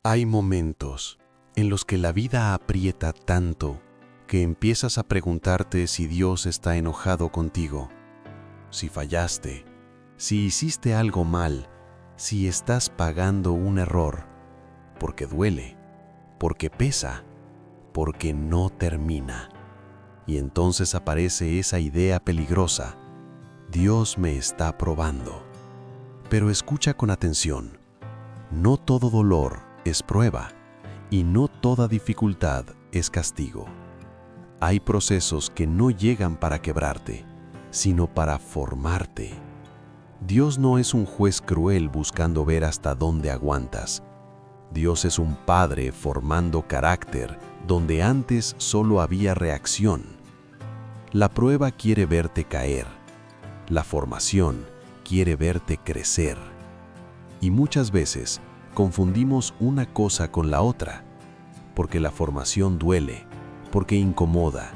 Hay momentos en los que la vida aprieta tanto que empiezas a preguntarte si Dios está enojado contigo, si fallaste, si hiciste algo mal, si estás pagando un error, porque duele, porque pesa, porque no termina. Y entonces aparece esa idea peligrosa: Dios me está probando. Pero escucha con atención, no todo dolor es prueba y no toda dificultad es castigo. Hay procesos que no llegan para quebrarte, sino para formarte. Dios no es un juez cruel buscando ver hasta dónde aguantas. Dios es un padre formando carácter donde antes solo había reacción. La prueba quiere verte caer. La formación quiere verte crecer. Y muchas veces confundimos una cosa con la otra, porque la formación duele, porque incomoda,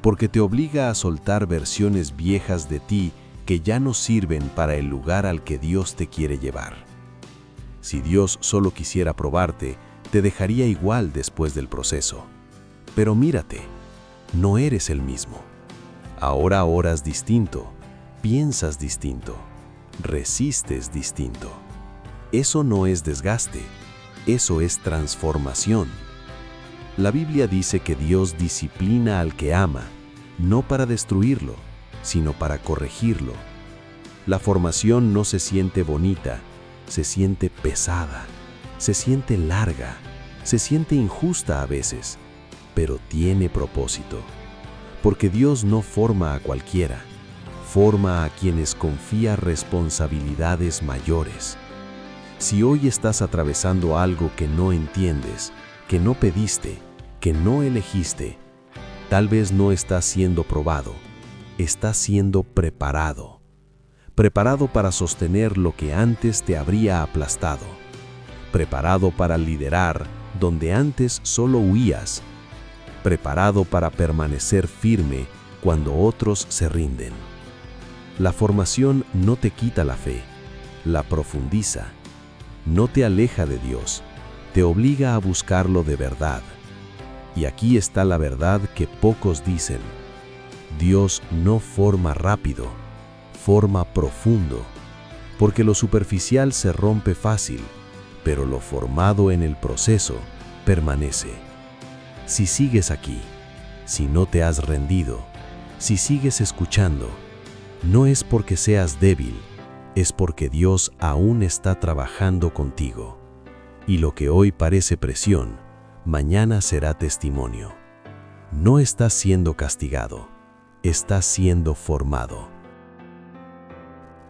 porque te obliga a soltar versiones viejas de ti que ya no sirven para el lugar al que Dios te quiere llevar. Si Dios solo quisiera probarte, te dejaría igual después del proceso. Pero mírate, no eres el mismo. Ahora oras distinto, piensas distinto, resistes distinto. Eso no es desgaste, eso es transformación. La Biblia dice que Dios disciplina al que ama, no para destruirlo, sino para corregirlo. La formación no se siente bonita, se siente pesada, se siente larga, se siente injusta a veces, pero tiene propósito. Porque Dios no forma a cualquiera, forma a quienes confía responsabilidades mayores. Si hoy estás atravesando algo que no entiendes, que no pediste, que no elegiste, tal vez no estás siendo probado, estás siendo preparado. Preparado para sostener lo que antes te habría aplastado. Preparado para liderar donde antes solo huías. Preparado para permanecer firme cuando otros se rinden. La formación no te quita la fe, la profundiza. No te aleja de Dios, te obliga a buscarlo de verdad. Y aquí está la verdad que pocos dicen: Dios no forma rápido, forma profundo, porque lo superficial se rompe fácil, pero lo formado en el proceso permanece. Si sigues aquí, si no te has rendido, si sigues escuchando, no es porque seas débil, es porque Dios aún está trabajando contigo. Y lo que hoy parece presión, mañana será testimonio. No estás siendo castigado, estás siendo formado.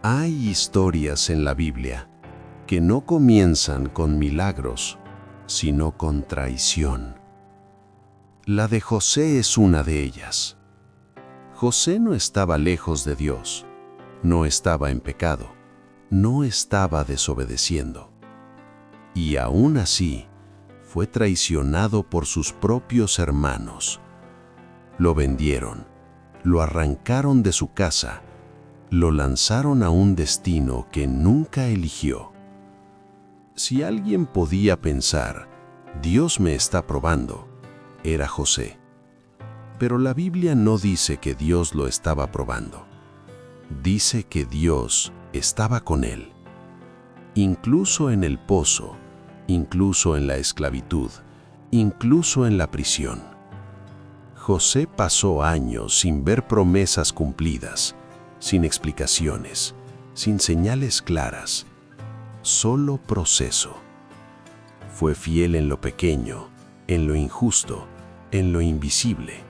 Hay historias en la Biblia que no comienzan con milagros, sino con traición. La de José es una de ellas. José no estaba lejos de Dios, no estaba en pecado, no estaba desobedeciendo. Y aún así, fue traicionado por sus propios hermanos. Lo vendieron, lo arrancaron de su casa, lo lanzaron a un destino que nunca eligió. Si alguien podía pensar, Dios me está probando, era José. Pero la Biblia no dice que Dios lo estaba probando. Dice que Dios estaba con él. Incluso en el pozo, incluso en la esclavitud, incluso en la prisión. José pasó años sin ver promesas cumplidas, sin explicaciones, sin señales claras, solo proceso. Fue fiel en lo pequeño, en lo injusto, en lo invisible.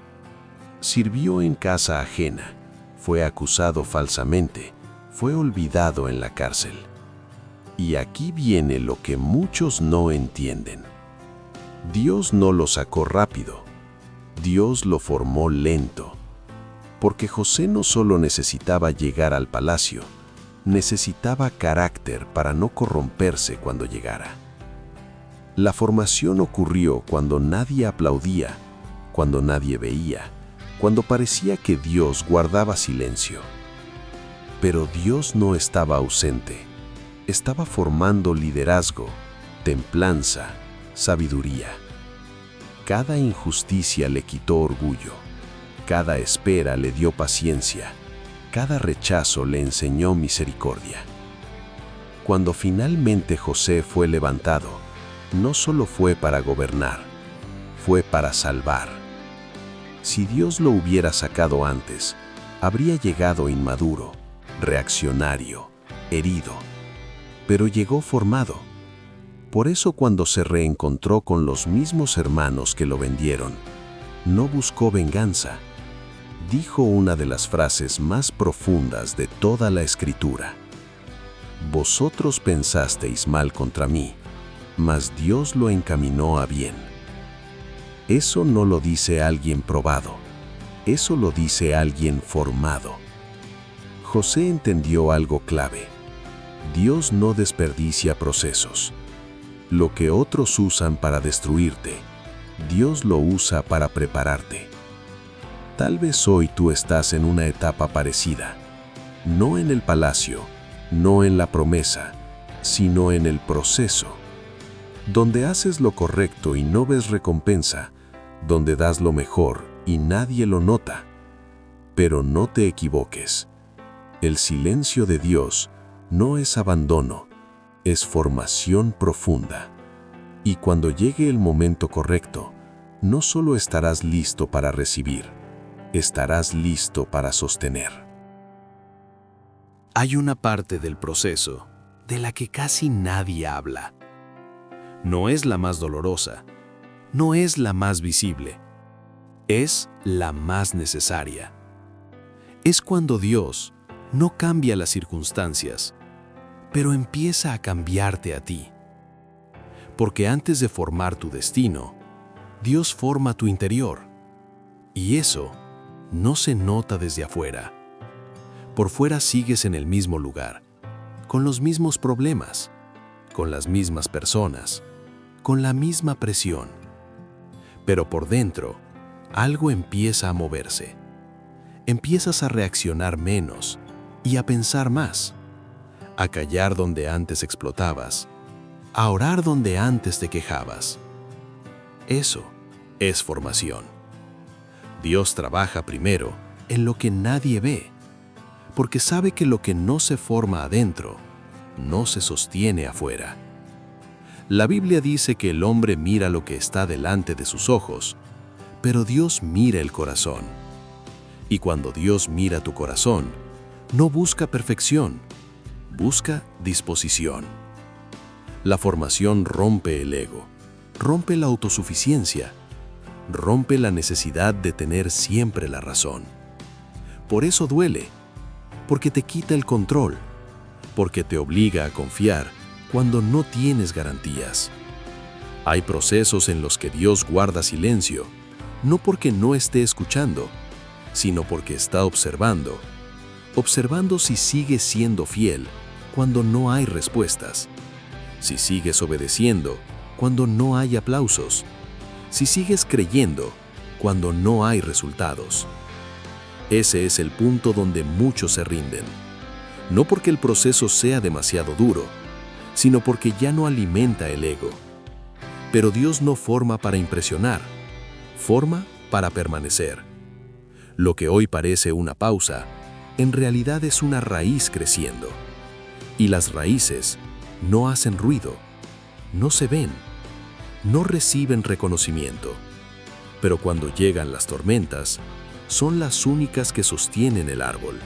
Sirvió en casa ajena, fue acusado falsamente, fue olvidado en la cárcel. Y aquí viene lo que muchos no entienden. Dios no lo sacó rápido, Dios lo formó lento. Porque José no solo necesitaba llegar al palacio, necesitaba carácter para no corromperse cuando llegara. La formación ocurrió cuando nadie aplaudía, cuando nadie veía, cuando parecía que Dios guardaba silencio. Pero Dios no estaba ausente, estaba formando liderazgo, templanza, sabiduría. Cada injusticia le quitó orgullo, cada espera le dio paciencia, cada rechazo le enseñó misericordia. Cuando finalmente José fue levantado, no solo fue para gobernar, fue para salvar. Si Dios lo hubiera sacado antes, habría llegado inmaduro, reaccionario, herido, pero llegó formado. Por eso cuando se reencontró con los mismos hermanos que lo vendieron, no buscó venganza. Dijo una de las frases más profundas de toda la Escritura: «Vosotros pensasteis mal contra mí, mas Dios lo encaminó a bien». Eso no lo dice alguien probado, eso lo dice alguien formado. José entendió algo clave: Dios no desperdicia procesos. Lo que otros usan para destruirte, Dios lo usa para prepararte. Tal vez hoy tú estás en una etapa parecida, no en el palacio, no en la promesa, sino en el proceso, donde haces lo correcto y no ves recompensa, donde das lo mejor y nadie lo nota. Pero no te equivoques, el silencio de Dios no es abandono, es formación profunda. Y cuando llegue el momento correcto, no solo estarás listo para recibir, estarás listo para sostener. Hay una parte del proceso de la que casi nadie habla. No es la más dolorosa, no es la más visible, es la más necesaria. Es cuando Dios no cambia las circunstancias, pero empieza a cambiarte a ti. Porque antes de formar tu destino, Dios forma tu interior. Y eso no se nota desde afuera. Por fuera sigues en el mismo lugar, con los mismos problemas, con las mismas personas, con la misma presión. Pero por dentro, algo empieza a moverse. Empiezas a reaccionar menos y a pensar más, a callar donde antes explotabas, a orar donde antes te quejabas. Eso es formación. Dios trabaja primero en lo que nadie ve, porque sabe que lo que no se forma adentro, no se sostiene afuera. La Biblia dice que el hombre mira lo que está delante de sus ojos, pero Dios mira el corazón. Y cuando Dios mira tu corazón, no busca perfección, busca disposición. La formación rompe el ego, rompe la autosuficiencia, rompe la necesidad de tener siempre la razón. Por eso duele, porque te quita el control, porque te obliga a confiar cuando no tienes garantías. Hay procesos en los que Dios guarda silencio, no porque no esté escuchando, sino porque está observando si sigues siendo fiel cuando no hay respuestas, si sigues obedeciendo cuando no hay aplausos, si sigues creyendo cuando no hay resultados. Ese es el punto donde muchos se rinden, no porque el proceso sea demasiado duro, sino porque ya no alimenta el ego. Pero Dios no forma para impresionar, forma para permanecer. Lo que hoy parece una pausa, en realidad es una raíz creciendo. Y las raíces no hacen ruido, no se ven, no reciben reconocimiento. Pero cuando llegan las tormentas, son las únicas que sostienen el árbol.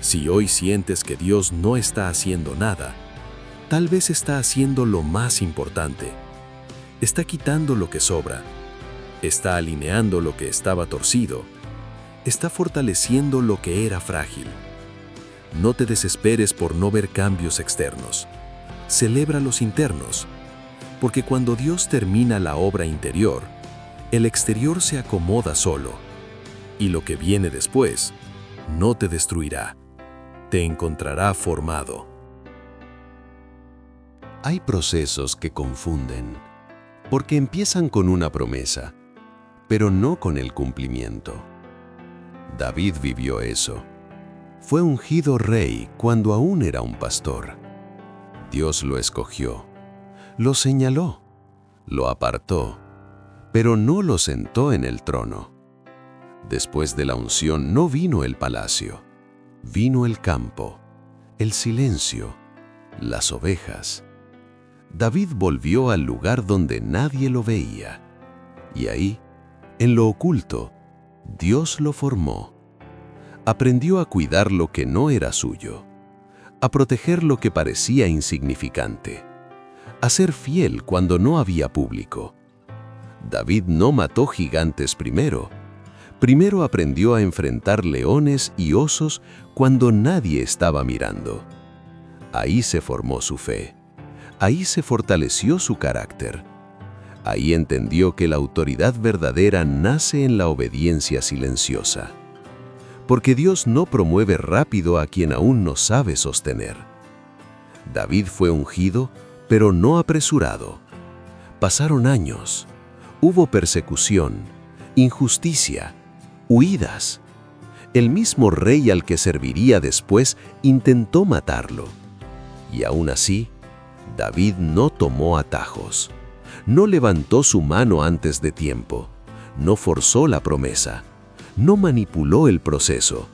Si hoy sientes que Dios no está haciendo nada, tal vez está haciendo lo más importante. Está quitando lo que sobra, está alineando lo que estaba torcido, está fortaleciendo lo que era frágil. No te desesperes por no ver cambios externos. Celebra los internos, porque cuando Dios termina la obra interior, el exterior se acomoda solo, y lo que viene después no te destruirá, te encontrará formado. Hay procesos que confunden, porque empiezan con una promesa, pero no con el cumplimiento. David vivió eso. Fue ungido rey cuando aún era un pastor. Dios lo escogió, lo señaló, Lo apartó, pero no lo sentó en el trono. Después de la unción no vino el palacio, vino el campo, el silencio, las ovejas. David volvió al lugar donde nadie lo veía, y ahí, en lo oculto, Dios lo formó. Aprendió a cuidar lo que no era suyo, a proteger lo que parecía insignificante, a ser fiel cuando no había público. David no mató gigantes primero aprendió a enfrentar leones y osos cuando nadie estaba mirando. Ahí se formó su fe, ahí se fortaleció su carácter. Ahí entendió que la autoridad verdadera nace en la obediencia silenciosa. Porque Dios no promueve rápido a quien aún no sabe sostener. David fue ungido, pero no apresurado. Pasaron años. Hubo persecución, injusticia, huidas. El mismo rey al que serviría después intentó matarlo. Y aún así, David no tomó atajos. No levantó su mano antes de tiempo. No forzó la promesa. No manipuló el proceso.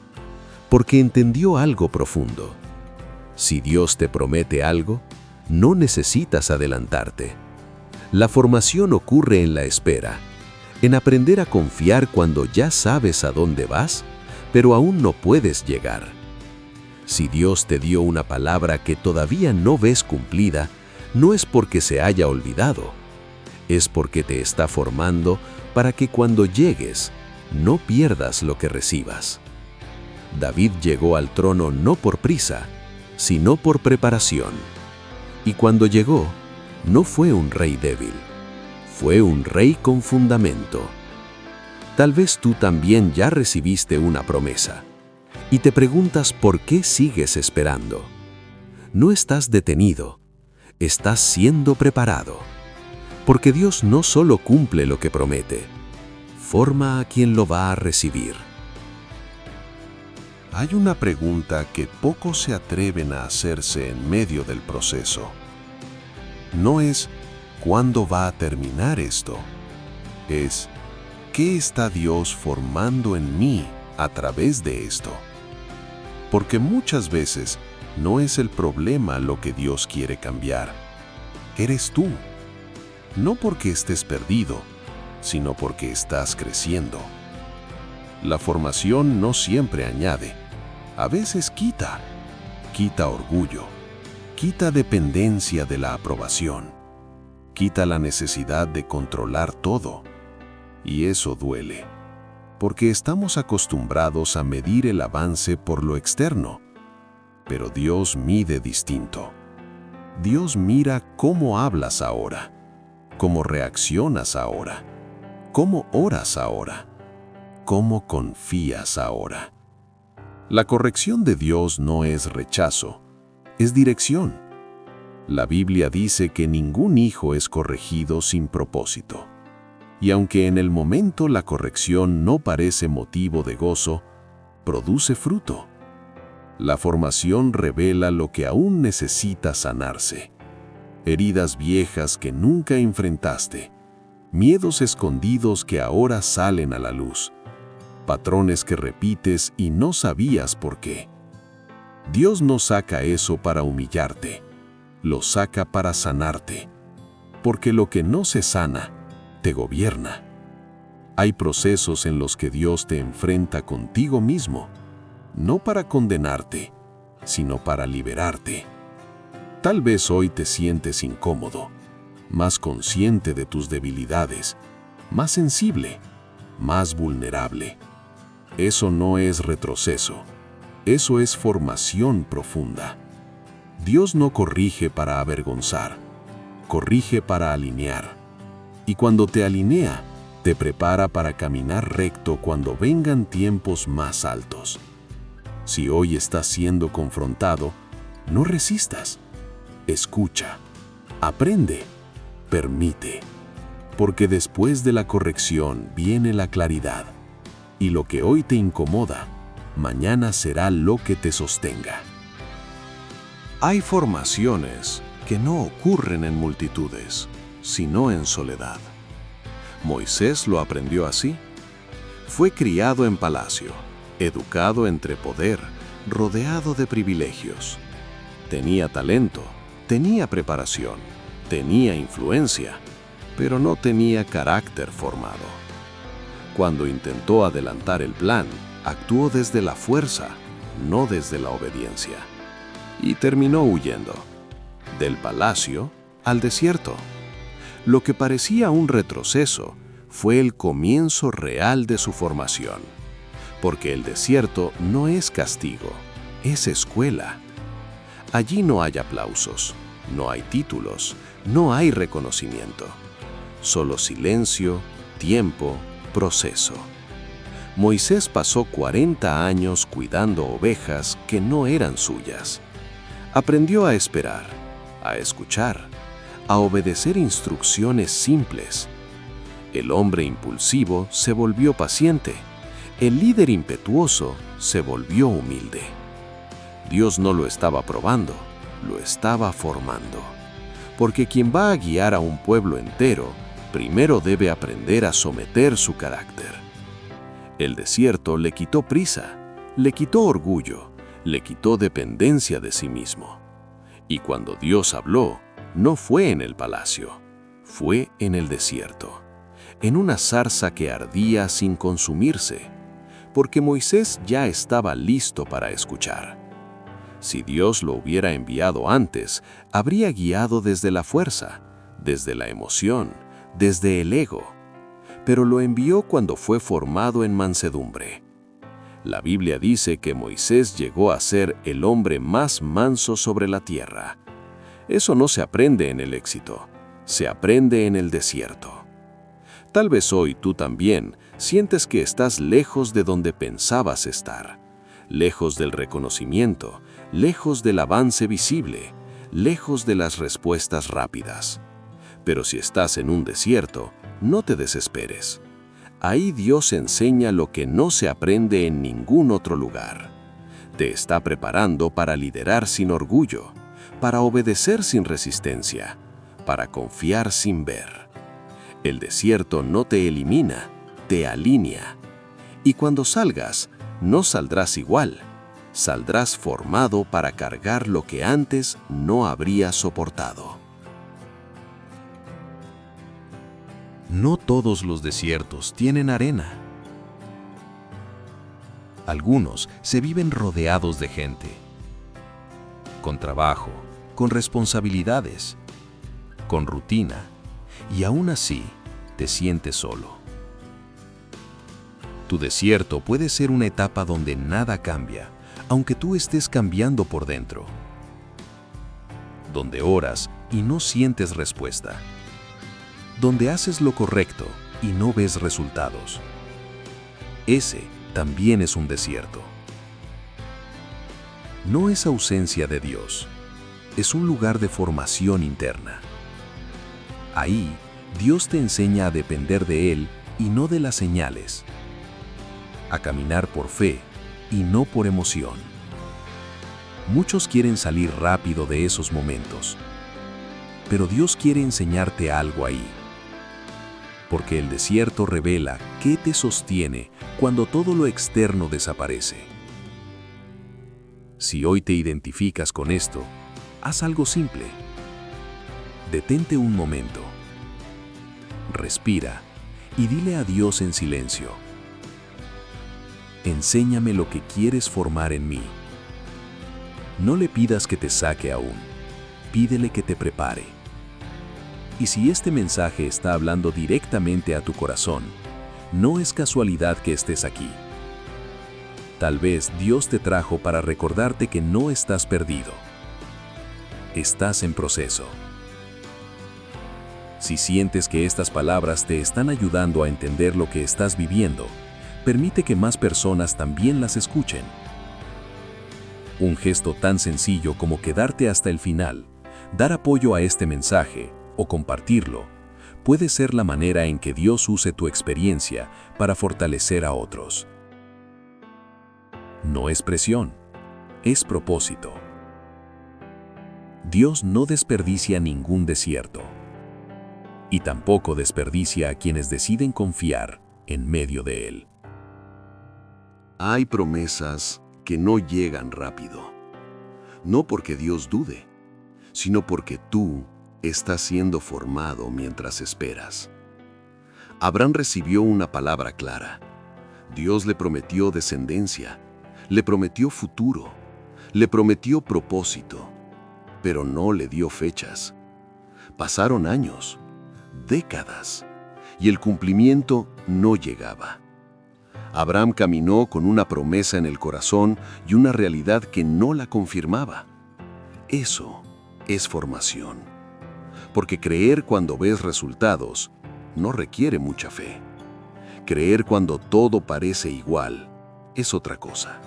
Porque entendió algo profundo. Si Dios te promete algo, no necesitas adelantarte. La formación ocurre en la espera, en aprender a confiar cuando ya sabes a dónde vas, pero aún no puedes llegar. Si Dios te dio una palabra que todavía no ves cumplida, no es porque se haya olvidado, es porque te está formando para que cuando llegues, no pierdas lo que recibas. David llegó al trono no por prisa, sino por preparación. Y cuando llegó, no fue un rey débil, fue un rey con fundamento. Tal vez tú también ya recibiste una promesa y te preguntas por qué sigues esperando. No estás detenido, estás siendo preparado. Porque Dios no solo cumple lo que promete, forma a quien lo va a recibir. Hay una pregunta que pocos se atreven a hacerse en medio del proceso. No es ¿cuándo va a terminar esto? Es ¿qué está Dios formando en mí a través de esto? Porque muchas veces no es el problema lo que Dios quiere cambiar. Eres tú. No porque estés perdido, sino porque estás creciendo. La formación no siempre añade. A veces quita orgullo, quita dependencia de la aprobación, quita la necesidad de controlar todo. Y eso duele, porque estamos acostumbrados a medir el avance por lo externo. Pero Dios mide distinto. Dios mira cómo hablas ahora, cómo reaccionas ahora, cómo oras ahora, cómo confías ahora. La corrección de Dios no es rechazo, es dirección. La Biblia dice que ningún hijo es corregido sin propósito. Y aunque en el momento la corrección no parece motivo de gozo, produce fruto. La formación revela lo que aún necesita sanarse. Heridas viejas que nunca enfrentaste, miedos escondidos que ahora salen a la luz. Patrones que repites y no sabías por qué. Dios no saca eso para humillarte, lo saca para sanarte, porque lo que no se sana, te gobierna. Hay procesos en los que Dios te enfrenta contigo mismo, no para condenarte, sino para liberarte. Tal vez hoy te sientes incómodo, más consciente de tus debilidades, más sensible, más vulnerable. Eso no es retroceso, eso es formación profunda. Dios no corrige para avergonzar, corrige para alinear. Y cuando te alinea, te prepara para caminar recto cuando vengan tiempos más altos. Si hoy estás siendo confrontado, no resistas. Escucha, aprende, permite. Porque después de la corrección viene la claridad. Y lo que hoy te incomoda, mañana será lo que te sostenga. Hay formaciones que no ocurren en multitudes, sino en soledad. Moisés lo aprendió así. Fue criado en palacio, educado entre poder, rodeado de privilegios. Tenía talento, tenía preparación, tenía influencia, pero no tenía carácter formado. Cuando intentó adelantar el plan, actuó desde la fuerza, no desde la obediencia. Y terminó huyendo, del palacio al desierto. Lo que parecía un retroceso fue el comienzo real de su formación, porque el desierto no es castigo, es escuela. Allí no hay aplausos, no hay títulos, no hay reconocimiento, solo silencio, tiempo, proceso. Moisés pasó 40 años cuidando ovejas que no eran suyas. Aprendió a esperar, a escuchar, a obedecer instrucciones simples. El hombre impulsivo se volvió paciente. El líder impetuoso se volvió humilde. Dios no lo estaba probando, lo estaba formando. Porque quien va a guiar a un pueblo entero, primero debe aprender a someter su carácter. El desierto le quitó prisa, le quitó orgullo, le quitó dependencia de sí mismo. Y cuando Dios habló, no fue en el palacio, fue en el desierto, en una zarza que ardía sin consumirse, porque Moisés ya estaba listo para escuchar. Si Dios lo hubiera enviado antes, habría guiado desde la fuerza, desde la emoción, desde el ego, pero lo envió cuando fue formado en mansedumbre. La Biblia dice que Moisés llegó a ser el hombre más manso sobre la tierra. Eso no se aprende en el éxito, se aprende en el desierto. Tal vez hoy tú también sientes que estás lejos de donde pensabas estar, lejos del reconocimiento, lejos del avance visible, lejos de las respuestas rápidas. Pero si estás en un desierto, no te desesperes. Ahí Dios enseña lo que no se aprende en ningún otro lugar. Te está preparando para liderar sin orgullo, para obedecer sin resistencia, para confiar sin ver. El desierto no te elimina, te alinea. Y cuando salgas, no saldrás igual, saldrás formado para cargar lo que antes no habrías soportado. No todos los desiertos tienen arena. Algunos se viven rodeados de gente, con trabajo, con responsabilidades, con rutina, y aún así te sientes solo. Tu desierto puede ser una etapa donde nada cambia, aunque tú estés cambiando por dentro, donde oras y no sientes respuesta, donde haces lo correcto y no ves resultados. Ese también es un desierto. No es ausencia de Dios, es un lugar de formación interna. Ahí, Dios te enseña a depender de Él y no de las señales, a caminar por fe y no por emoción. Muchos quieren salir rápido de esos momentos, pero Dios quiere enseñarte algo ahí. Porque el desierto revela qué te sostiene cuando todo lo externo desaparece. Si hoy te identificas con esto, haz algo simple. Detente un momento. Respira y dile a Dios en silencio: enséñame lo que quieres formar en mí. No le pidas que te saque aún, pídele que te prepare. Y si este mensaje está hablando directamente a tu corazón, no es casualidad que estés aquí. Tal vez Dios te trajo para recordarte que no estás perdido. Estás en proceso. Si sientes que estas palabras te están ayudando a entender lo que estás viviendo, permite que más personas también las escuchen. Un gesto tan sencillo como quedarte hasta el final, dar apoyo a este mensaje o compartirlo, puede ser la manera en que Dios use tu experiencia para fortalecer a otros. No es presión, es propósito. Dios no desperdicia ningún desierto. y tampoco desperdicia a quienes deciden confiar en medio de él. Hay promesas que no llegan rápido, no porque Dios dude, sino porque tú estás siendo formado mientras esperas. Abraham recibió una palabra clara. Dios le prometió descendencia, le prometió futuro, le prometió propósito, pero no le dio fechas. Pasaron años, décadas, y el cumplimiento no llegaba. Abraham caminó con una promesa en el corazón y una realidad que no la confirmaba. Eso es formación, porque creer cuando ves resultados no requiere mucha fe. Creer cuando todo parece igual es otra cosa.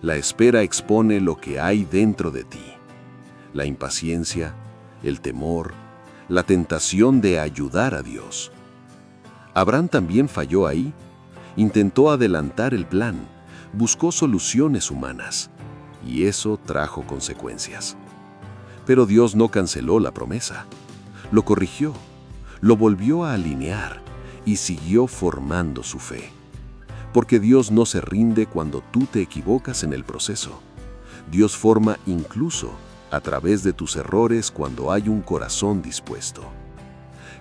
La espera expone lo que hay dentro de ti. La impaciencia, el temor, la tentación de ayudar a Dios. Abraham también falló ahí. Intentó adelantar el plan, buscó soluciones humanas, y eso trajo consecuencias. Pero Dios no canceló la promesa. Lo corrigió, lo volvió a alinear y siguió formando su fe. Porque Dios no se rinde cuando tú te equivocas en el proceso. Dios forma incluso a través de tus errores cuando hay un corazón dispuesto.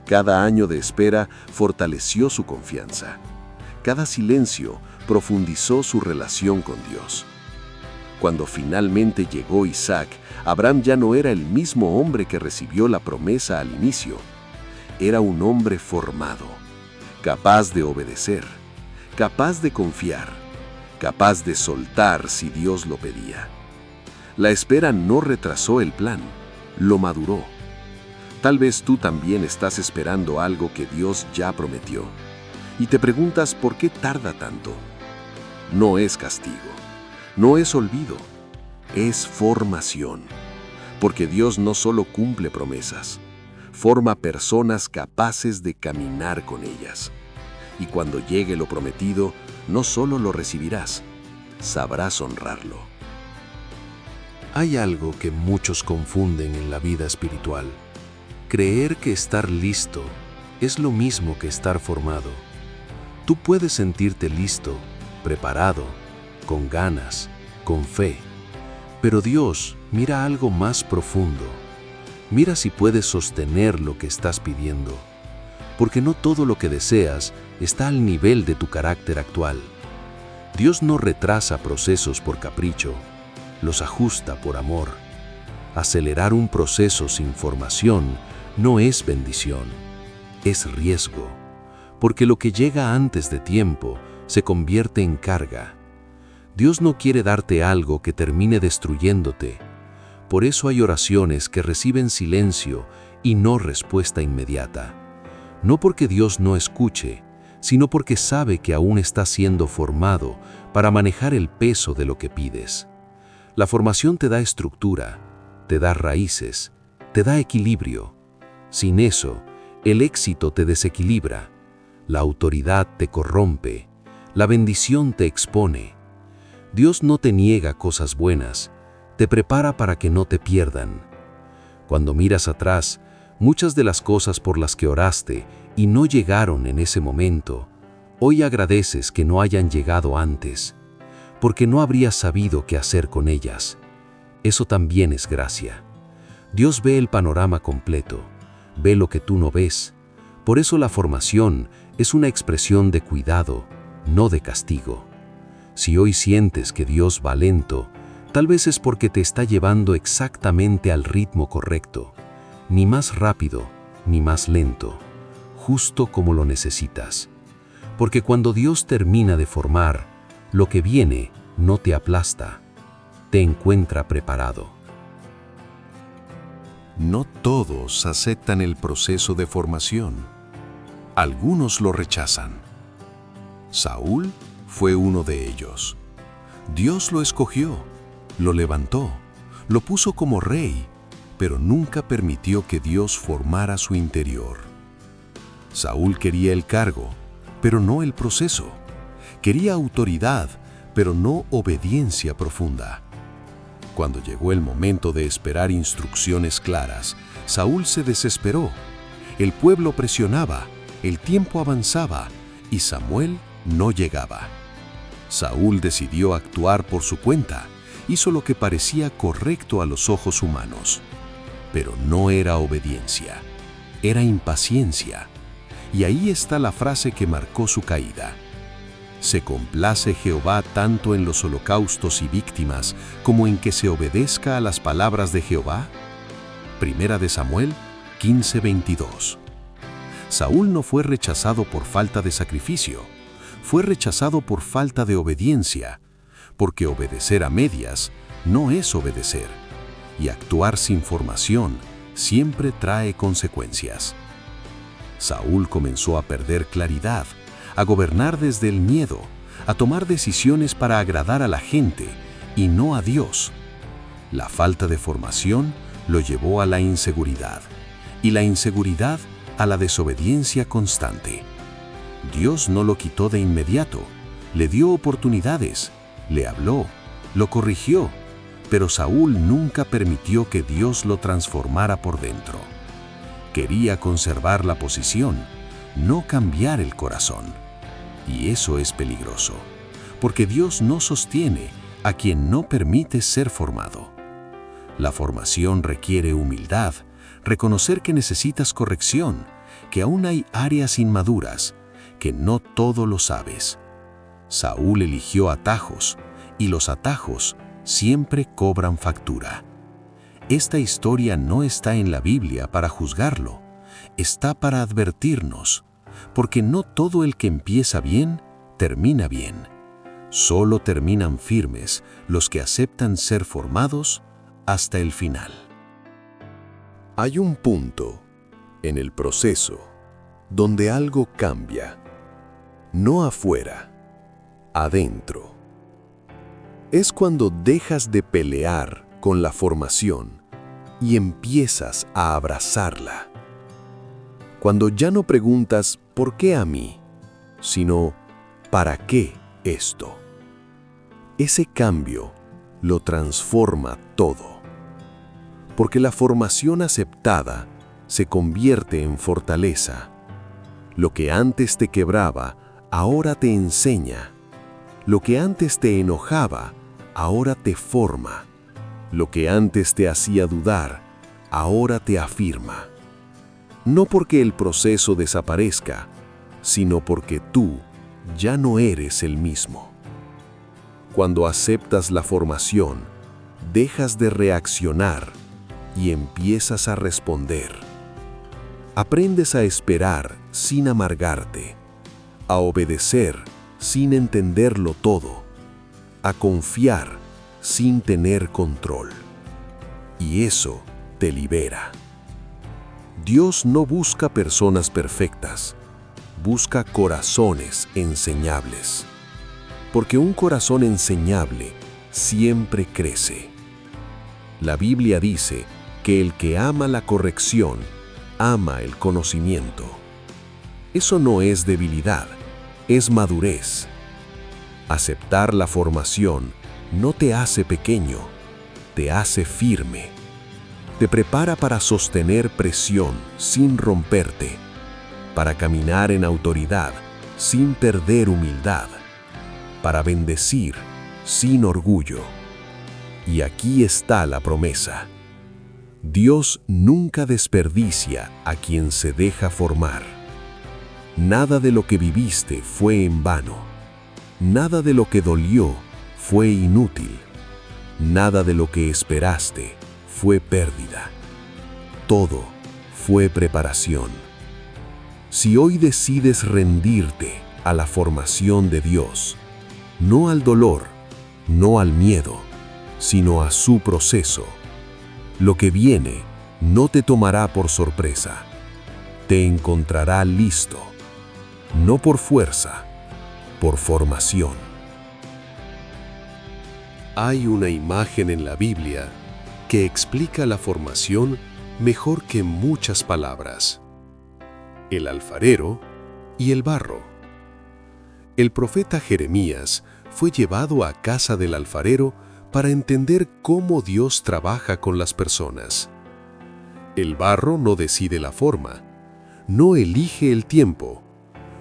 Cada año de espera fortaleció su confianza. Cada silencio profundizó su relación con Dios. Cuando finalmente llegó Isaac, Abraham ya no era el mismo hombre que recibió la promesa al inicio. Era un hombre formado, capaz de obedecer, capaz de confiar, capaz de soltar si Dios lo pedía. La espera no retrasó el plan, lo maduró. Tal vez tú también estás esperando algo que Dios ya prometió, y te preguntas por qué tarda tanto. No es castigo, no es olvido, es formación. Porque Dios no solo cumple promesas, forma personas capaces de caminar con ellas. Y cuando llegue lo prometido, no solo lo recibirás, sabrás honrarlo. Hay algo que muchos confunden en la vida espiritual. Creer que estar listo es lo mismo que estar formado. Tú puedes sentirte listo, preparado, con ganas, con fe. Pero Dios mira algo más profundo. Mira si puedes sostener lo que estás pidiendo. Porque no todo lo que deseas está al nivel de tu carácter actual. Dios no retrasa procesos por capricho, los ajusta por amor. Acelerar un proceso sin formación no es bendición, es riesgo. Porque lo que llega antes de tiempo se convierte en carga. Dios no quiere darte algo que termine destruyéndote. Por eso hay oraciones que reciben silencio y no respuesta inmediata. No porque Dios no escuche, sino porque sabe que aún estás siendo formado para manejar el peso de lo que pides. La formación te da estructura, te da raíces, te da equilibrio. Sin eso, el éxito te desequilibra, la autoridad te corrompe, la bendición te expone. Dios no te niega cosas buenas, te prepara para que no te pierdan. Cuando miras atrás, muchas de las cosas por las que oraste y no llegaron en ese momento, hoy agradeces que no hayan llegado antes, porque no habrías sabido qué hacer con ellas. Eso también es gracia. Dios ve el panorama completo, ve lo que tú no ves. Por eso la formación es una expresión de cuidado, no de castigo. Si hoy sientes que Dios va lento, tal vez es porque te está llevando exactamente al ritmo correcto, ni más rápido, ni más lento, justo como lo necesitas. Porque cuando Dios termina de formar, lo que viene no te aplasta, te encuentra preparado. No todos aceptan el proceso de formación. Algunos lo rechazan. Saúl fue uno de ellos. Dios lo escogió, lo levantó, lo puso como rey, pero nunca permitió que Dios formara su interior. Saúl quería el cargo, pero no el proceso. Quería autoridad, pero no obediencia profunda. Cuando llegó el momento de esperar instrucciones claras, Saúl se desesperó. El pueblo presionaba, el tiempo avanzaba y Samuel no llegaba. Saúl decidió actuar por su cuenta, hizo lo que parecía correcto a los ojos humanos. Pero no era obediencia, era impaciencia. Y ahí está la frase que marcó su caída. ¿Se complace Jehová tanto en los holocaustos y víctimas como en que se obedezca a las palabras de Jehová? Primera de Samuel 15:22. Saúl no fue rechazado por falta de sacrificio, fue rechazado por falta de obediencia, porque obedecer a medias no es obedecer, y actuar sin formación siempre trae consecuencias. Saúl comenzó a perder claridad, a gobernar desde el miedo, a tomar decisiones para agradar a la gente y no a Dios. La falta de formación lo llevó a la inseguridad, y la inseguridad a la desobediencia constante. Dios no lo quitó de inmediato, le dio oportunidades, le habló, lo corrigió, pero Saúl nunca permitió que Dios lo transformara por dentro. Quería conservar la posición, no cambiar el corazón. Y eso es peligroso, porque Dios no sostiene a quien no permite ser formado. La formación requiere humildad, reconocer que necesitas corrección, que aún hay áreas inmaduras, que no todo lo sabes. Saúl eligió atajos, y los atajos siempre cobran factura. Esta historia no está en la Biblia para juzgarlo, está para advertirnos, porque no todo el que empieza bien, termina bien. Solo terminan firmes los que aceptan ser formados hasta el final. Hay un punto en el proceso donde algo cambia, no afuera, adentro. Es cuando dejas de pelear con la formación y empiezas a abrazarla. Cuando ya no preguntas ¿por qué a mí?, sino ¿para qué esto? Ese cambio lo transforma todo. Porque la formación aceptada se convierte en fortaleza. Lo que antes te quebraba, ahora te enseña. Lo que antes te enojaba, ahora te forma. Lo que antes te hacía dudar, ahora te afirma. No porque el proceso desaparezca, sino porque tú ya no eres el mismo. Cuando aceptas la formación, dejas de reaccionar y empiezas a responder. Aprendes a esperar sin amargarte, a obedecer sin entenderlo todo, a confiar sin tener control. Y eso te libera. Dios no busca personas perfectas, busca corazones enseñables. Porque un corazón enseñable siempre crece. La Biblia dice que el que ama la corrección, ama el conocimiento. Eso no es debilidad, es madurez. Aceptar la formación no te hace pequeño, te hace firme. Te prepara para sostener presión sin romperte, para caminar en autoridad sin perder humildad, para bendecir sin orgullo. Y aquí está la promesa. Dios nunca desperdicia a quien se deja formar. Nada de lo que viviste fue en vano. Nada de lo que dolió fue inútil. Nada de lo que esperaste fue pérdida. Todo fue preparación. Si hoy decides rendirte a la formación de Dios, no al dolor, no al miedo, sino a su proceso, lo que viene no te tomará por sorpresa. Te encontrará listo, no por fuerza, por formación. Hay una imagen en la Biblia que explica la formación mejor que muchas palabras. El alfarero y el barro. El profeta Jeremías fue llevado a casa del alfarero para entender cómo Dios trabaja con las personas. El barro no decide la forma, No elige el tiempo,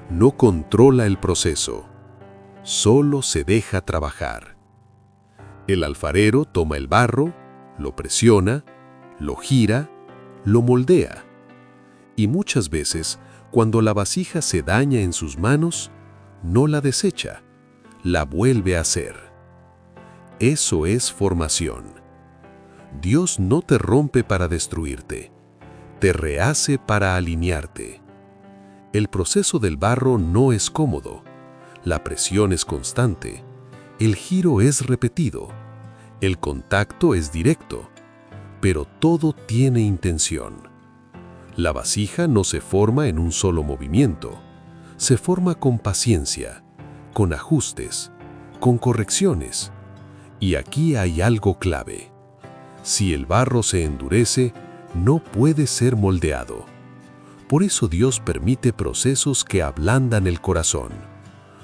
no controla el proceso, solo se deja trabajar. El alfarero toma el barro, lo presiona, lo gira, lo moldea. Y muchas veces, cuando la vasija se daña en sus manos, no la desecha, la vuelve a hacer. Eso es formación. Dios no te rompe para destruirte, te rehace para alinearte. El proceso del barro no es cómodo, la presión es constante, el giro es repetido, el contacto es directo, pero todo tiene intención. La vasija no se forma en un solo movimiento, se forma con paciencia, con ajustes, con correcciones. Y aquí hay algo clave. Si el barro se endurece, no puede ser moldeado. Por eso Dios permite procesos que ablandan el corazón,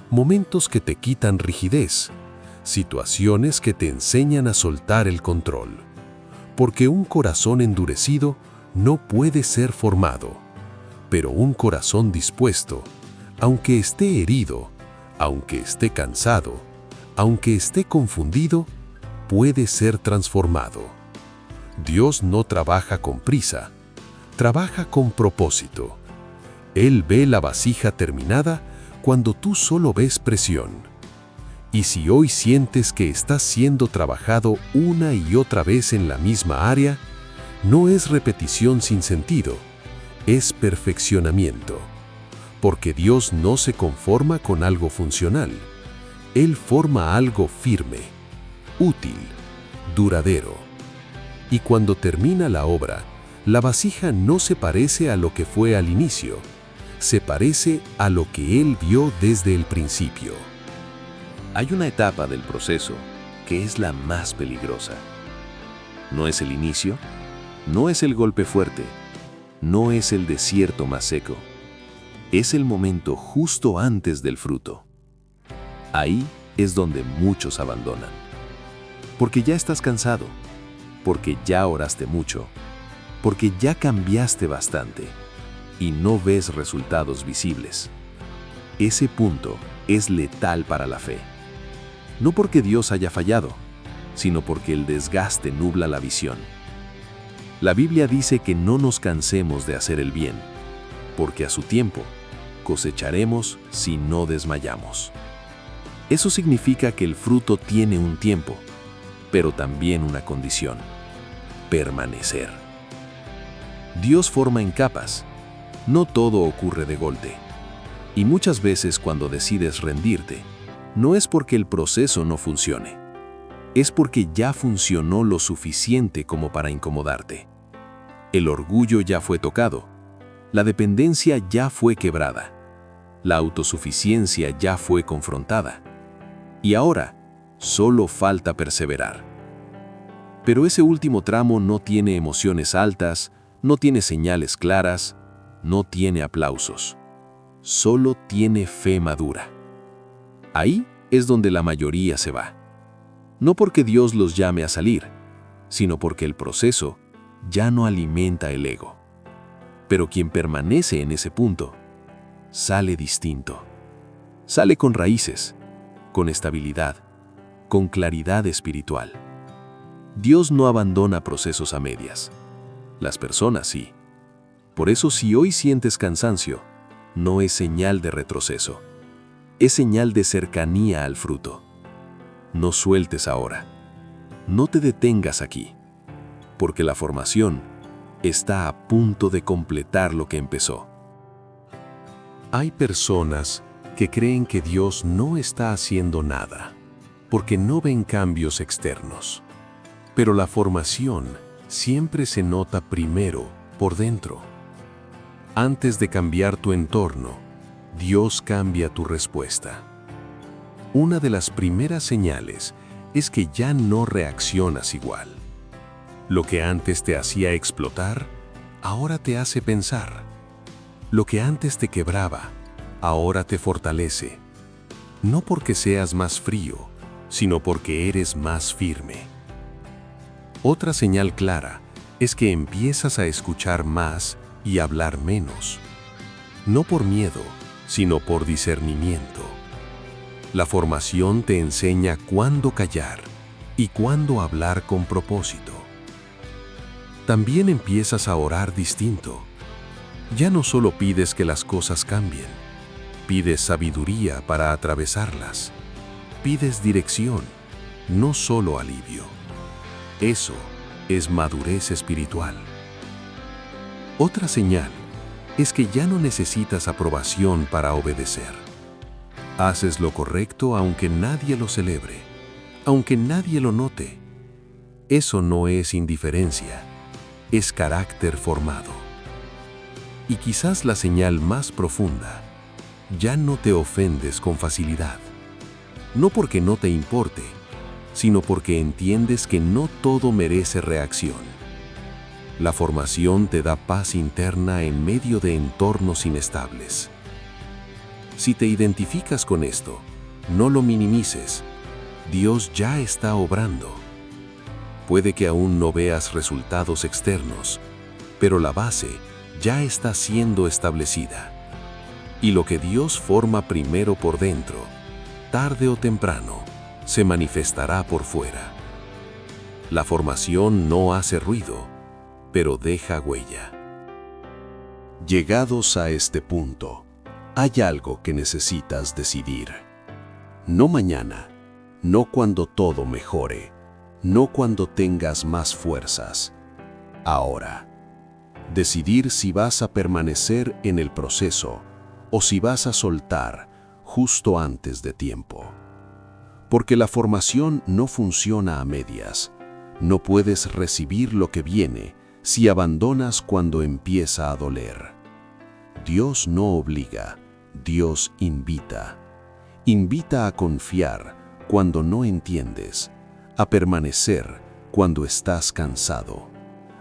momentos que te quitan rigidez, situaciones que te enseñan a soltar el control. Porque un corazón endurecido no puede ser formado, pero un corazón dispuesto, aunque esté herido, aunque esté cansado, aunque esté confundido, puede ser transformado. Dios no trabaja con prisa, trabaja con propósito. Él ve la vasija terminada cuando tú solo ves presión. Y si hoy sientes que estás siendo trabajado una y otra vez en la misma área, no es repetición sin sentido, es perfeccionamiento. Porque Dios no se conforma con algo funcional. Él forma algo firme, útil, duradero. Y cuando termina la obra, la vasija no se parece a lo que fue al inicio, se parece a lo que Él vio desde el principio. Hay una etapa del proceso que es la más peligrosa. No es el inicio, no es el golpe fuerte, no es el desierto más seco. Es el momento justo antes del fruto. Ahí es donde muchos abandonan. Porque ya estás cansado, porque ya oraste mucho, porque ya cambiaste bastante y no ves resultados visibles. Ese punto es letal para la fe. No porque Dios haya fallado, sino porque el desgaste nubla la visión. La Biblia dice que no nos cansemos de hacer el bien, porque a su tiempo cosecharemos si no desmayamos. Eso significa que el fruto tiene un tiempo, pero también una condición: permanecer. Dios forma en capas, no todo ocurre de golpe. Y muchas veces cuando decides rendirte, no es porque el proceso no funcione, es porque ya funcionó lo suficiente como para incomodarte. El orgullo ya fue tocado, la dependencia ya fue quebrada, la autosuficiencia ya fue confrontada. Y ahora, solo falta perseverar. Pero ese último tramo no tiene emociones altas, no tiene señales claras, no tiene aplausos. Solo tiene fe madura. Ahí es donde la mayoría se va. No porque Dios los llame a salir, sino porque el proceso ya no alimenta el ego. Pero quien permanece en ese punto, sale distinto. Sale con raíces, con estabilidad, con claridad espiritual. Dios no abandona procesos a medias. Las personas sí. Por eso si hoy sientes cansancio, no es señal de retroceso. Es señal de cercanía al fruto. No sueltes ahora. No te detengas aquí. Porque la formación está a punto de completar lo que empezó. Hay personas que creen que Dios no está haciendo nada, porque no ven cambios externos. Pero la formación siempre se nota primero por dentro. Antes de cambiar tu entorno, Dios cambia tu respuesta. Una de las primeras señales es que ya no reaccionas igual. Lo que antes te hacía explotar, ahora te hace pensar. Lo que antes te quebraba, ahora te fortalece. No porque seas más frío, sino porque eres más firme. Otra señal clara es que empiezas a escuchar más y hablar menos. no por miedo, sino por discernimiento. La formación te enseña cuándo callar y cuándo hablar con propósito. También empiezas a orar distinto. Ya no solo pides que las cosas cambien, pides sabiduría para atravesarlas. Pides dirección, no solo alivio. Eso es madurez espiritual. Otra señal es que ya no necesitas aprobación para obedecer. Haces lo correcto aunque nadie lo celebre, aunque nadie lo note. Eso no es indiferencia, es carácter formado. Y quizás la señal más profunda, ya no te ofendes con facilidad. No porque no te importe, sino porque entiendes que no todo merece reacción. La formación te da paz interna en medio de entornos inestables. Si te identificas con esto, no lo minimices. Dios ya está obrando. Puede que aún no veas resultados externos, pero la base ya está siendo establecida. Y lo que Dios forma primero por dentro, tarde o temprano, se manifestará por fuera. La formación no hace ruido, pero deja huella. Llegados a este punto, hay algo que necesitas decidir. No mañana, no cuando todo mejore, no cuando tengas más fuerzas. Ahora, decidir si vas a permanecer en el proceso o si vas a soltar justo antes de tiempo. Porque la formación no funciona a medias. No puedes recibir lo que viene si abandonas cuando empieza a doler. Dios no obliga, Dios invita. Invita a confiar cuando no entiendes, a permanecer cuando estás cansado,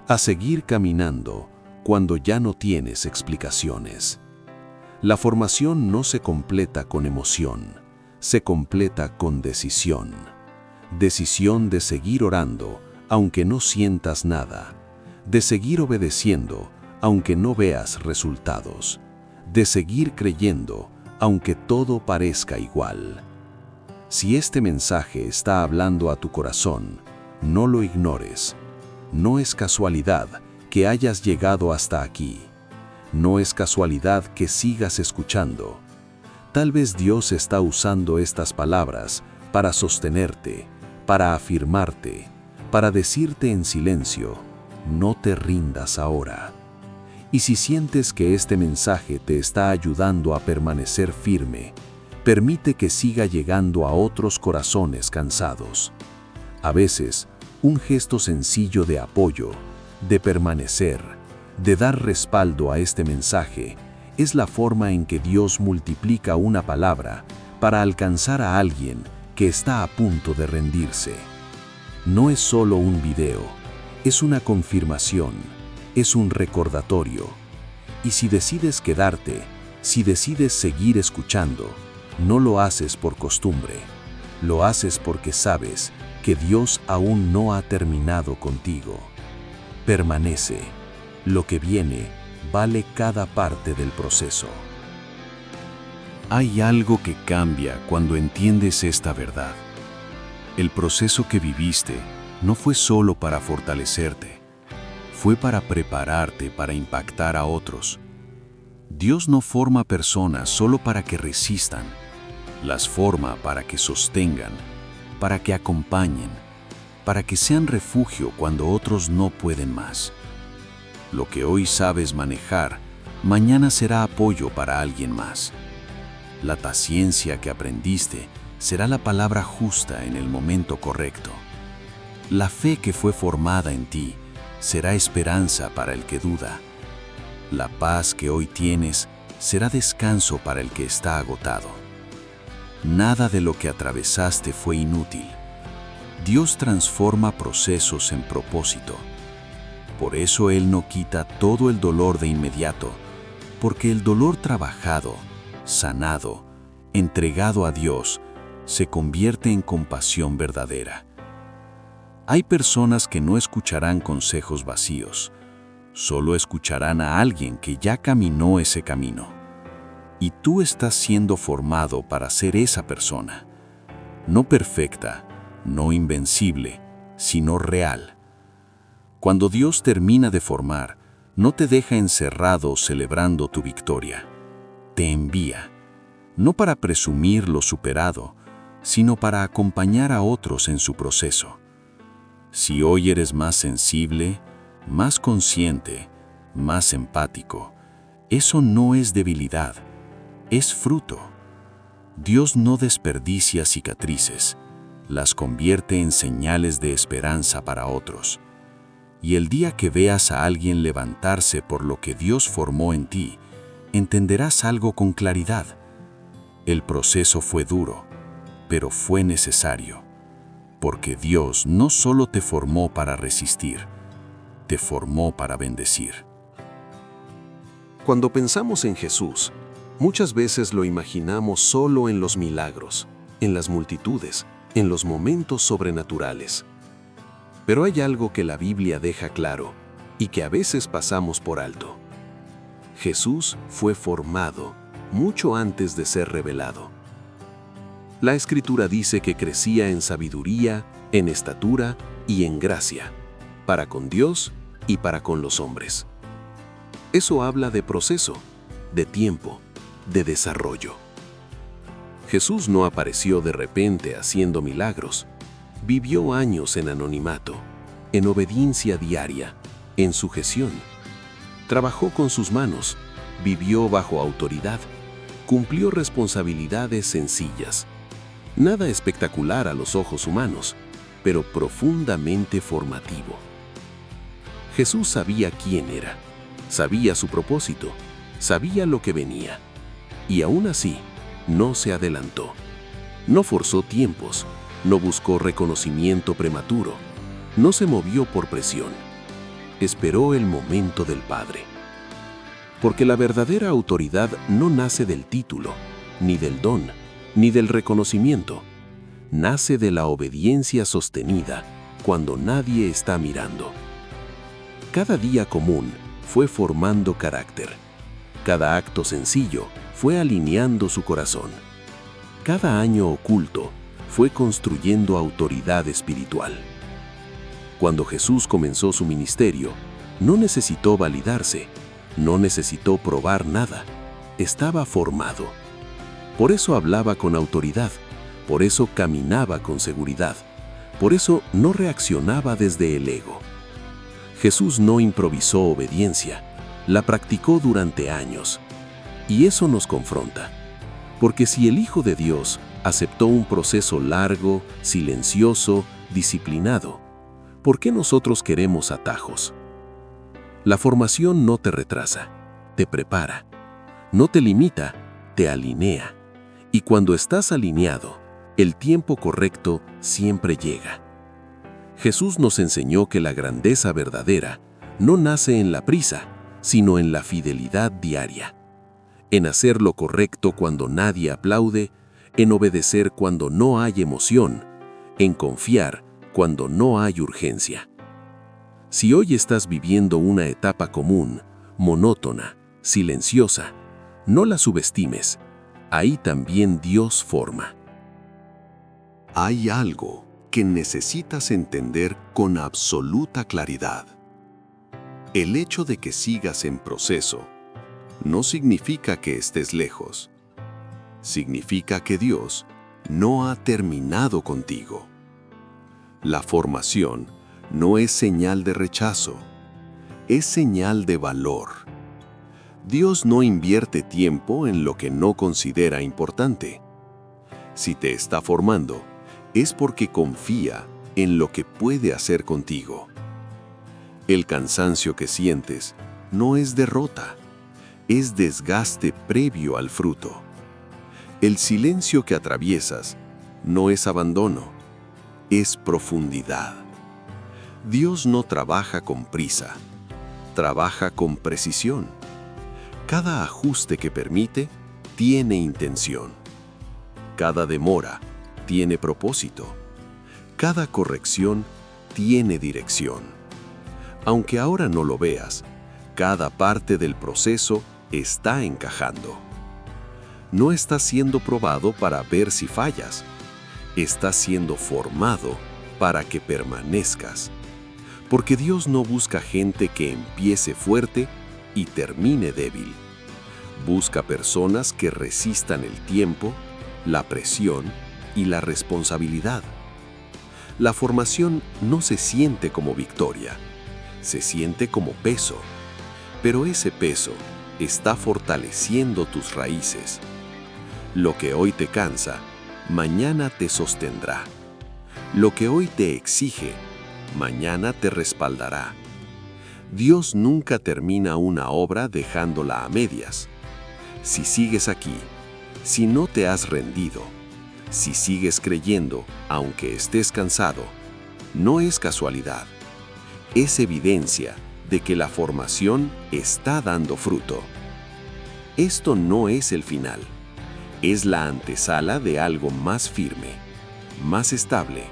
a seguir caminando cuando ya no tienes explicaciones. La formación no se completa con emoción, se completa con decisión. Decisión de seguir orando, aunque no sientas nada. De seguir obedeciendo, aunque no veas resultados. De seguir creyendo, aunque todo parezca igual. Si este mensaje está hablando a tu corazón, no lo ignores. No es casualidad que hayas llegado hasta aquí. No es casualidad que sigas escuchando. Tal vez Dios está usando estas palabras para sostenerte, para afirmarte, para decirte en silencio, no te rindas ahora. Y si sientes que este mensaje te está ayudando a permanecer firme, permite que siga llegando a otros corazones cansados. A veces, un gesto sencillo de apoyo, de permanecer, de dar respaldo a este mensaje, es la forma en que Dios multiplica una palabra para alcanzar a alguien que está a punto de rendirse. No es solo un video, es una confirmación, es un recordatorio. Y si decides quedarte, si decides seguir escuchando, no lo haces por costumbre, lo haces porque sabes que Dios aún no ha terminado contigo. Permanece. Lo que viene vale cada parte del proceso. Hay algo que cambia cuando entiendes esta verdad. El proceso que viviste no fue solo para fortalecerte, fue para prepararte para impactar a otros. Dios no forma personas solo para que resistan, las forma para que sostengan, para que acompañen, para que sean refugio cuando otros no pueden más. Lo que hoy sabes manejar, mañana será apoyo para alguien más. La paciencia que aprendiste será la palabra justa en el momento correcto. La fe que fue formada en ti será esperanza para el que duda. La paz que hoy tienes será descanso para el que está agotado. Nada de lo que atravesaste fue inútil. Dios transforma procesos en propósito. Por eso Él no quita todo el dolor de inmediato, porque el dolor trabajado, sanado, entregado a Dios, se convierte en compasión verdadera. Hay personas que no escucharán consejos vacíos, solo escucharán a alguien que ya caminó ese camino. Y tú estás siendo formado para ser esa persona. No perfecta, no invencible, sino real. Cuando Dios termina de formar, no te deja encerrado celebrando tu victoria. Te envía, no para presumir lo superado, sino para acompañar a otros en su proceso. Si hoy eres más sensible, más consciente, más empático, eso no es debilidad, es fruto. Dios no desperdicia cicatrices, las convierte en señales de esperanza para otros. Y el día que veas a alguien levantarse por lo que Dios formó en ti, entenderás algo con claridad. El proceso fue duro, pero fue necesario, porque Dios no solo te formó para resistir, te formó para bendecir. Cuando pensamos en Jesús, muchas veces lo imaginamos solo en los milagros, en las multitudes, en los momentos sobrenaturales. Pero hay algo que la Biblia deja claro y que a veces pasamos por alto. Jesús fue formado mucho antes de ser revelado. La Escritura dice que crecía en sabiduría, en estatura y en gracia, para con Dios y para con los hombres. Eso habla de proceso, de tiempo, de desarrollo. Jesús no apareció de repente haciendo milagros. Vivió años en anonimato, en obediencia diaria, en sujeción. Trabajó con sus manos, vivió bajo autoridad, cumplió responsabilidades sencillas. Nada espectacular a los ojos humanos, pero profundamente formativo. Jesús sabía quién era, sabía su propósito, sabía lo que venía. Y aún así, no se adelantó. No forzó tiempos, no buscó reconocimiento prematuro, no se movió por presión. Esperó el momento del Padre. Porque la verdadera autoridad no nace del título, ni del don, ni del reconocimiento. Nace de la obediencia sostenida cuando nadie está mirando. Cada día común fue formando carácter. Cada acto sencillo fue alineando su corazón. Cada año oculto fue construyendo autoridad espiritual. Cuando Jesús comenzó su ministerio, no necesitó validarse, no necesitó probar nada. Estaba formado. Por eso hablaba con autoridad, por eso caminaba con seguridad, por eso no reaccionaba desde el ego. Jesús no improvisó obediencia, la practicó durante años. Y eso nos confronta, porque si el Hijo de Dios aceptó un proceso largo, silencioso, disciplinado, ¿por qué nosotros queremos atajos? La formación no te retrasa, te prepara, no te limita, te alinea. Y cuando estás alineado, el tiempo correcto siempre llega. Jesús nos enseñó que la grandeza verdadera no nace en la prisa, sino en la fidelidad diaria. En hacer lo correcto cuando nadie aplaude, en obedecer cuando no hay emoción, en confiar cuando no hay urgencia. Si hoy estás viviendo una etapa común, monótona, silenciosa, no la subestimes. Ahí también Dios forma. Hay algo que necesitas entender con absoluta claridad. El hecho de que sigas en proceso no significa que estés lejos. Significa que Dios no ha terminado contigo. La formación no es señal de rechazo, es señal de valor. Dios no invierte tiempo en lo que no considera importante. Si te está formando, es porque confía en lo que puede hacer contigo. El cansancio que sientes no es derrota, es desgaste previo al fruto. El silencio que atraviesas no es abandono, es profundidad. Dios no trabaja con prisa, trabaja con precisión. Cada ajuste que permite tiene intención. Cada demora tiene propósito. Cada corrección tiene dirección. Aunque ahora no lo veas, cada parte del proceso está encajando. No estás siendo probado para ver si fallas. Estás siendo formado para que permanezcas. Porque Dios no busca gente que empiece fuerte y termine débil. Busca personas que resistan el tiempo, la presión y la responsabilidad. La formación no se siente como victoria, se siente como peso, pero ese peso está fortaleciendo tus raíces. Lo que hoy te cansa, mañana te sostendrá. Lo que hoy te exige, mañana te respaldará. Dios nunca termina una obra dejándola a medias. Si sigues aquí, si no te has rendido, si sigues creyendo, aunque estés cansado, no es casualidad. Es evidencia de que la formación está dando fruto. Esto no es el final. Es la antesala de algo más firme, más estable,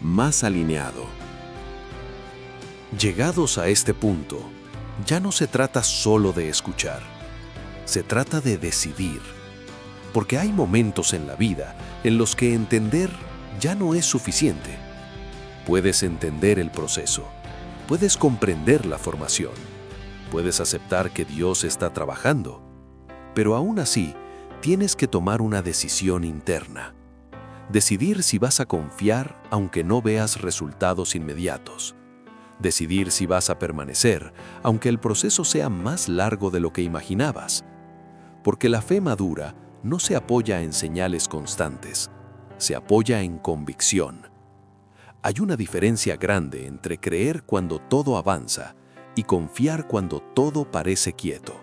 más alineado. Llegados a este punto, ya no se trata solo de escuchar. Se trata de decidir. Porque hay momentos en la vida en los que entender ya no es suficiente. Puedes entender el proceso, puedes comprender la formación, puedes aceptar que Dios está trabajando, pero aún así tienes que tomar una decisión interna. Decidir si vas a confiar aunque no veas resultados inmediatos. Decidir si vas a permanecer aunque el proceso sea más largo de lo que imaginabas. Porque la fe madura no se apoya en señales constantes, se apoya en convicción. Hay una diferencia grande entre creer cuando todo avanza y confiar cuando todo parece quieto.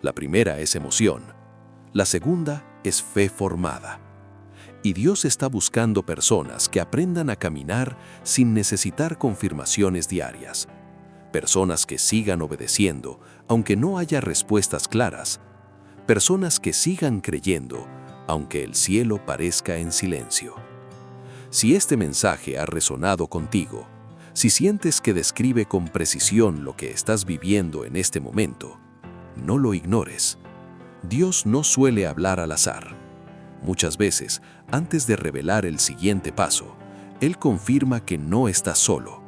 La primera es emoción, la segunda es fe formada. Y Dios está buscando personas que aprendan a caminar sin necesitar confirmaciones diarias. Personas que sigan obedeciendo, aunque no haya respuestas claras. Personas que sigan creyendo, aunque el cielo parezca en silencio. Si este mensaje ha resonado contigo, si sientes que describe con precisión lo que estás viviendo en este momento, no lo ignores. Dios no suele hablar al azar. Muchas veces, antes de revelar el siguiente paso, Él confirma que no estás solo.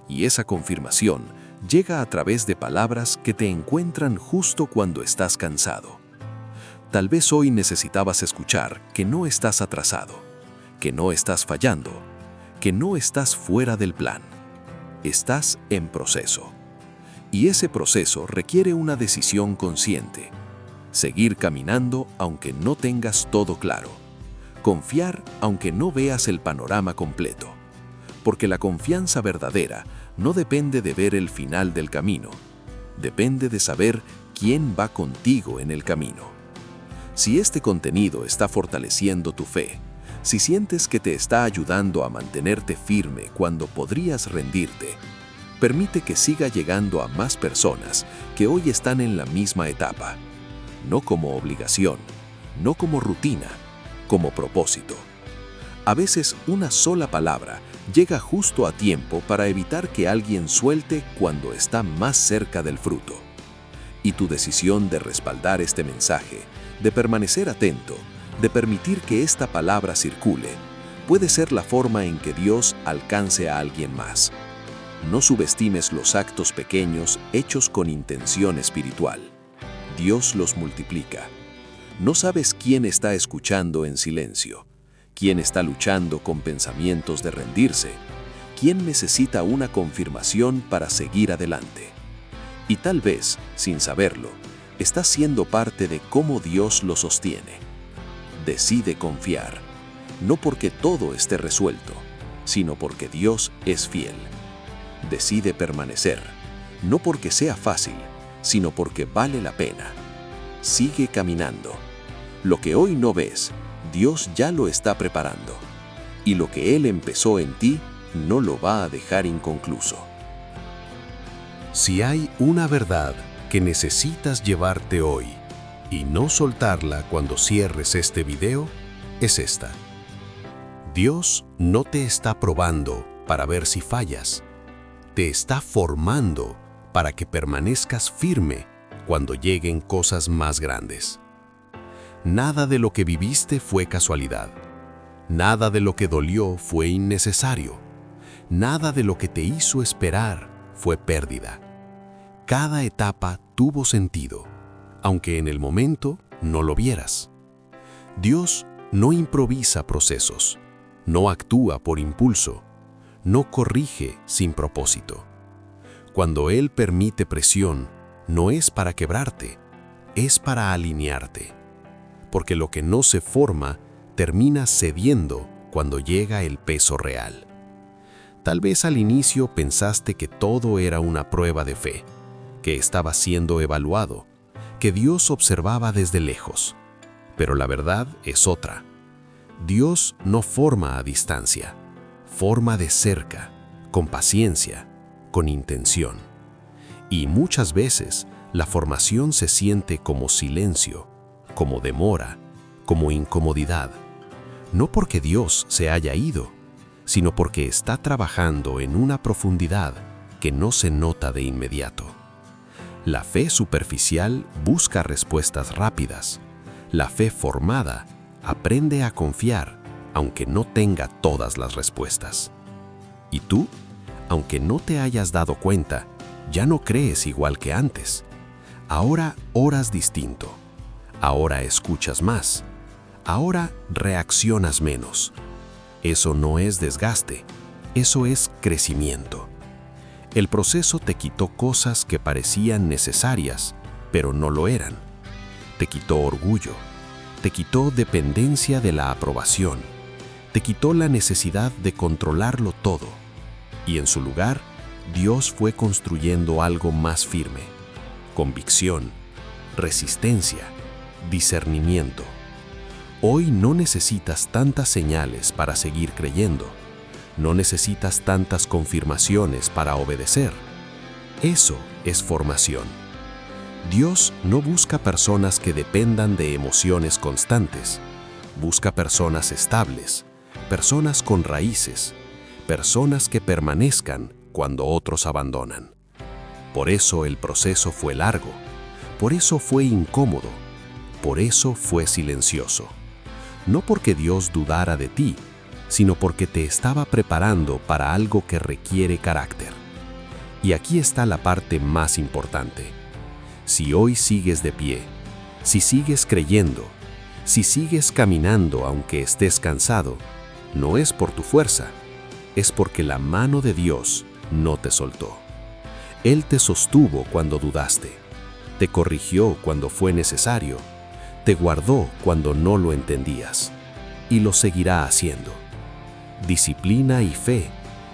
Y esa confirmación llega a través de palabras que te encuentran justo cuando estás cansado. Tal vez hoy necesitabas escuchar que no estás atrasado, que no estás fallando, que no estás fuera del plan. Estás en proceso. Y ese proceso requiere una decisión consciente. Seguir caminando aunque no tengas todo claro. Confiar aunque no veas el panorama completo. Porque la confianza verdadera no depende de ver el final del camino. Depende de saber quién va contigo en el camino. Si este contenido está fortaleciendo tu fe, si sientes que te está ayudando a mantenerte firme cuando podrías rendirte, permite que siga llegando a más personas que hoy están en la misma etapa. No como obligación, no como rutina, como propósito. A veces una sola palabra llega justo a tiempo para evitar que alguien suelte cuando está más cerca del fruto. Y tu decisión de respaldar este mensaje, de permanecer atento, de permitir que esta palabra circule, puede ser la forma en que Dios alcance a alguien más. No subestimes los actos pequeños hechos con intención espiritual. Dios los multiplica. No sabes quién está escuchando en silencio, quién está luchando con pensamientos de rendirse, quién necesita una confirmación para seguir adelante. Y tal vez, sin saberlo, estás siendo parte de cómo Dios lo sostiene. Decide confiar, no porque todo esté resuelto, sino porque Dios es fiel. Decide permanecer, no porque sea fácil, sino porque vale la pena. Sigue caminando. Lo que hoy no ves, Dios ya lo está preparando. Y lo que Él empezó en ti, no lo va a dejar inconcluso. Si hay una verdad que necesitas llevarte hoy y no soltarla cuando cierres este video, es esta. Dios no te está probando para ver si fallas. Te está formando para que permanezcas firme cuando lleguen cosas más grandes. Nada de lo que viviste fue casualidad. Nada de lo que dolió fue innecesario. Nada de lo que te hizo esperar fue pérdida. Cada etapa tuvo sentido, aunque en el momento no lo vieras. Dios no improvisa procesos, no actúa por impulso, no corrige sin propósito. Cuando Él permite presión, no es para quebrarte, es para alinearte. Porque lo que no se forma termina cediendo cuando llega el peso real. Tal vez al inicio pensaste que todo era una prueba de fe, que estaba siendo evaluado, que Dios observaba desde lejos. Pero la verdad es otra. Dios no forma a distancia, forma de cerca, con paciencia, con intención. Y muchas veces la formación se siente como silencio, como demora, como incomodidad. No porque Dios se haya ido, sino porque está trabajando en una profundidad que no se nota de inmediato. La fe superficial busca respuestas rápidas. La fe formada aprende a confiar, aunque no tenga todas las respuestas. Y tú, aunque no te hayas dado cuenta, ya no crees igual que antes. Ahora oras distinto. Ahora escuchas más. Ahora reaccionas menos. Eso no es desgaste, eso es crecimiento. El proceso te quitó cosas que parecían necesarias, pero no lo eran. Te quitó orgullo, te quitó dependencia de la aprobación, te quitó la necesidad de controlarlo todo. Y en su lugar, Dios fue construyendo algo más firme: convicción, resistencia, discernimiento. Hoy no necesitas tantas señales para seguir creyendo. No necesitas tantas confirmaciones para obedecer. Eso es formación. Dios no busca personas que dependan de emociones constantes. Busca personas estables, personas con raíces, personas que permanezcan cuando otros abandonan. Por eso el proceso fue largo, por eso fue incómodo, por eso fue silencioso. No porque Dios dudara de ti, sino porque te estaba preparando para algo que requiere carácter. Y aquí está la parte más importante. Si hoy sigues de pie, si sigues creyendo, si sigues caminando aunque estés cansado, no es por tu fuerza, es porque la mano de Dios no te soltó. Él te sostuvo cuando dudaste, te corrigió cuando fue necesario, te guardó cuando no lo entendías, y lo seguirá haciendo. Disciplina y fe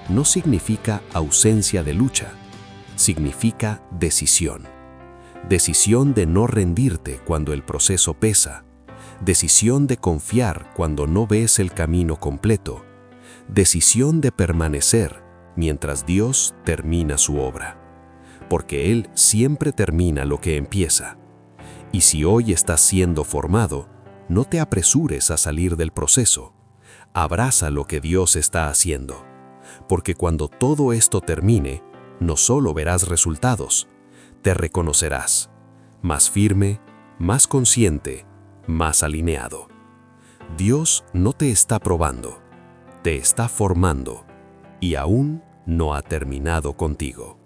no significa ausencia de lucha, significa decisión. Decisión de no rendirte cuando el proceso pesa, decisión de confiar cuando no ves el camino completo, decisión de permanecer mientras Dios termina su obra, porque Él siempre termina lo que empieza. Y si hoy estás siendo formado, no te apresures a salir del proceso. Abraza lo que Dios está haciendo, porque cuando todo esto termine, no solo verás resultados, te reconocerás, más firme, más consciente, más alineado. Dios no te está probando, te está formando, y aún no ha terminado contigo.